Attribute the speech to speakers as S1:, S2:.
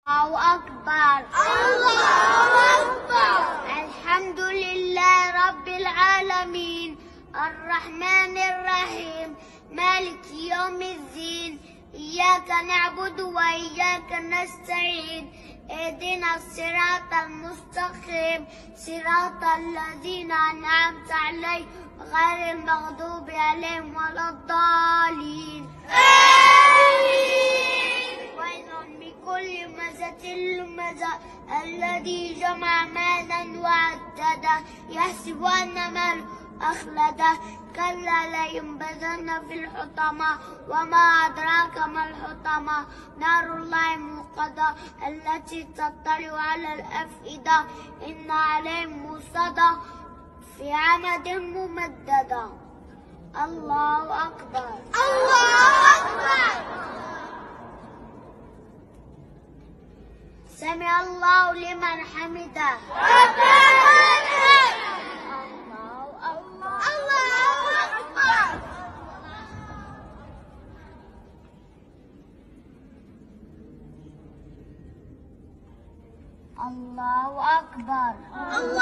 S1: الله أكبر. الله أكبر. الحمد لله رب العالمين الرحمن الرحيم مالك يوم الدين إياك نعبد وإياك نستعين اهدنا الصراط المستقيم صراط الذين أنعمت عليهم غير المغضوب عليهم ولا الضالين. ويل لكل همزة لمزة الذي جمع مالا وعدده يحسب أن ماله أخلده كلا لينبذن في الحطمة وما أدراك ما الحطمة نار الله الموقدة التي تطلع على الأفئدة إن عليهم موصدة في عمد ممددة. الله أكبر. الله أكبر. سمع الله لمن حمده. الله أكبر. الله